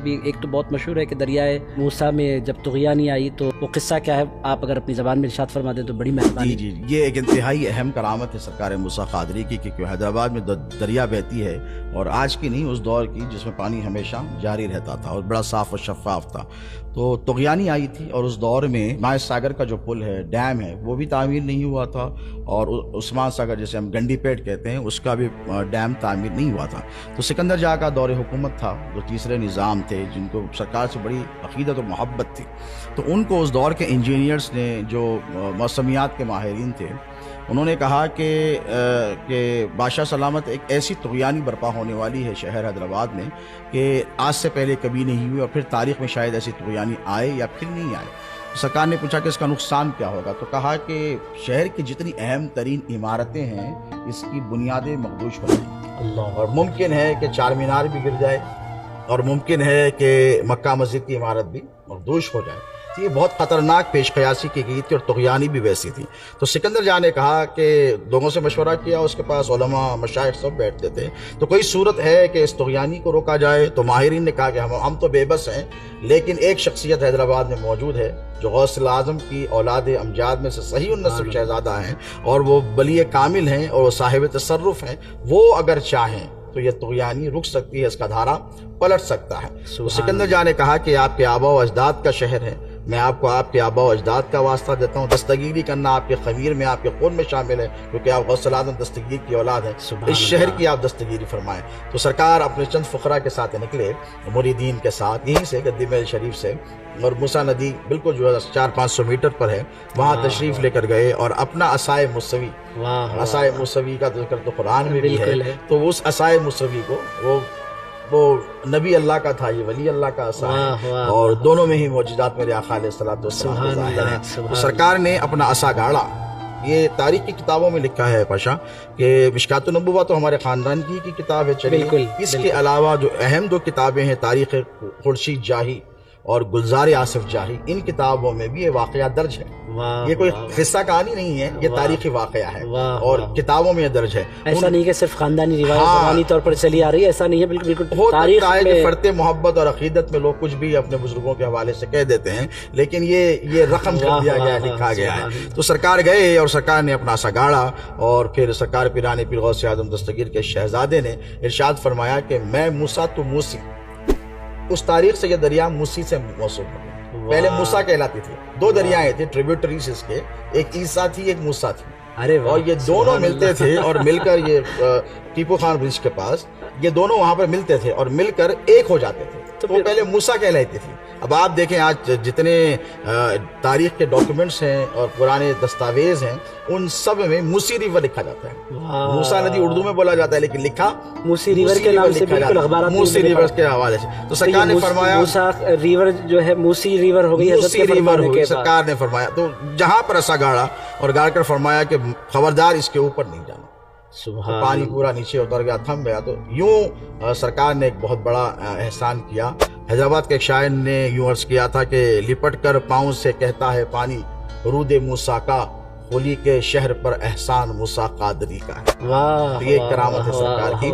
بھی ایک تو بہت مشہور ہے کہ دریائے موسیٰ میں جب طغیانی آئی تو وہ قصہ کیا ہے، آپ اگر اپنی زبان میں ارشاد فرما دیں تو بڑی مہربانی۔ جی یہ ایک انتہائی اہم کرامت ہے سرکار موسیٰ قادری کی کہ حیدرآباد میں دریا بہتی ہے، اور آج کی نہیں، اس دور کی جس میں پانی ہمیشہ جاری رہتا تھا اور بڑا صاف و شفاف تھا۔ تو طغیانی آئی تھی اور اس دور میں مائع ساگر کا جو پل ہے، ڈیم ہے، وہ بھی تعمیر نہیں ہوا تھا، اور عثمان ساگر جسے ہم گنڈی پیٹ کہتے ہیں اس کا بھی ڈیم تعمیر نہیں ہوا تھا۔ تو سکندر جہاں کا دور حکومت تھا، جو تیسرے نظام تھے جن کو سرکار سے بڑی عقیدت و محبت تھی، تو ان کو اس دور کے انجینئرز نے، جو موسمیات کے ماہرین تھے، انہوں نے کہا کہ بادشاہ سلامت ایک ایسی طغیانی برپا ہونے والی ہے شہر حیدرآباد میں کہ آج سے پہلے کبھی نہیں ہوئی، اور پھر تاریخ میں شاید ایسی طغیانی آئے یا پھر نہیں آئے۔ سرکار نے پوچھا کہ اس کا نقصان کیا ہوگا، تو کہا کہ شہر کی جتنی اہم ترین عمارتیں ہیں اس کی بنیادیں مخدوش ہو جائیں، اور ممکن ہے کہ چار مینار بھی گر جائے، اور ممکن ہے کہ مکہ مسجد کی عمارت بھی مخدوش ہو جائے۔ یہ بہت خطرناک پیش قیاسی کی گئی تھی، اور طغیانی بھی ویسی تھی۔ تو سکندر جہاں نے کہا کہ لوگوں سے مشورہ کیا، اس کے پاس علماء مشائخ سب بیٹھتے تھے، تو کوئی صورت ہے کہ اس طغیانی کو روکا جائے؟ تو ماہرین نے کہا کہ ہم تو بے بس ہیں، لیکن ایک شخصیت حیدرآباد میں موجود ہے جو غوث اعظم کی اولاد امجاد میں سے صحیح النسب شہزادہ ہیں، اور وہ ولی کامل ہیں، اور وہ صاحب تصرف ہیں۔ وہ اگر چاہیں تو یہ طغیانی رک سکتی ہے، اس کا دھارا پلٹ سکتا ہے۔ تو سکندر جہاں نے کہا کہ آپ کے آبا و اجداد کا شہر ہے، میں آپ کو آپ کے آبا و اجداد کا واسطہ دیتا ہوں، دستگیری کرنا آپ کے خمیر میں، آپ کے خون میں شامل ہے، کیونکہ آپ غوث اعظم دستگیر کی اولاد ہیں، اس شہر کی آپ دستگیری فرمائیں۔ تو سرکار اپنے چند فقراء کے ساتھ نکلے، مریدین کے ساتھ، یہیں سے گدی محل شریف سے، اور موسیٰ ندی بالکل جو ہے 400-500 میٹر پر ہے، وہاں تشریف لے کر گئے، اور اپنا عصائے موسوی، عصائے موسوی کا ذکر تو قرآن میں بھی ہے، تو اس عصائے موسوی کو وہ نبی اللہ کا تھا، یہ ولی اللہ کا عصا ہے، اور دونوں میں ہی معجزات میرے آقا علیہ الصلوۃ والسلام ظاہر ہیں۔ تو سرکار نے اپنا عصا گاڑا۔ یہ تاریخ کی کتابوں میں لکھا ہے پاشا کہ مشکات النبوہ تو ہمارے خاندان کی کتاب ہے، چلیے اس کے علاوہ جو اہم دو کتابیں ہیں، تاریخ خورشید جاہی اور گلزار آصف جاہی، ان کتابوں میں بھی یہ واقعہ درج ہے۔ یہ کوئی قصہ کہانی نہیں ہے، یہ تاریخی واقعہ ہے، اور کتابوں میں یہ درج ہے۔ ایسا نہیں کہ صرف خاندانی روایت زبانی طور پر چلی آ رہی ہے، ایسا نہیں ہے، بالکل تاریخ میں فرتے محبت اور عقیدت میں لوگ کچھ بھی اپنے بزرگوں کے حوالے سے کہہ دیتے ہیں، لیکن یہ رقم کر دیا گیا، لکھا گیا ہے۔ تو سرکار گئے، اور سرکار نے اپنا عصا گاڑا، اور پھر سرکار پیران پیر غوث اعظم دستگیر کے شہزادے نے ارشاد فرمایا کہ میں موسیٰ تو موسی، اس تاریخ سے یہ دریا موسی سے موصول ہے۔ پہلے موسیٰ کہلاتی تھی، دو دریائیں تھے ٹریبیوٹریز اس کے، ایک عیسیٰ تھی، ایک موسیٰ تھی، اور یہ دونوں ملتے تھے، اور مل کر یہ ٹیپو خان برج کے پاس یہ دونوں وہاں پر ملتے تھے، اور مل کر ایک ہو جاتے تھے، تو وہ پہلے موسیٰ کہلاتی تھی۔ اب آپ دیکھیں آج جتنے تاریخ کے ڈاکیومنٹس ہیں اور پرانے دستاویز ہیں، ان سب میں موسی ریور لکھا جاتا ہے۔ موسیٰ ندی اردو میں بولا جاتا ہے، لیکن لکھا موسی ریور کے نام سے، بالکل اخبارات موسی ریور کے حوالے سے۔ تو سرکار نے فرمایا موسیٰ ریور جو ہے موسی ریور ہو گئی، موسی ریور ہو گئی، سرکار نے فرمایا۔ تو جہاں پر عصا گاڑا، اور گاڑ کر فرمایا کہ خبردار اس کے اوپر نہیں جانا۔ پانی پورا نیچے اتر گیا، تھم گیا۔ تو یوں سرکار نے ایک بہت بڑا احسان کیا۔ حیدرآباد کے ایک شاعر نے یوں عرض کیا تھا کہ لپٹ کر پاؤں سے کہتا ہے پانی، رود موسیٰ کا، ہولی کے شہر پر احسان موسیٰ قادری کا ہے۔ یہ ایک کرامت ہے سرکار کی۔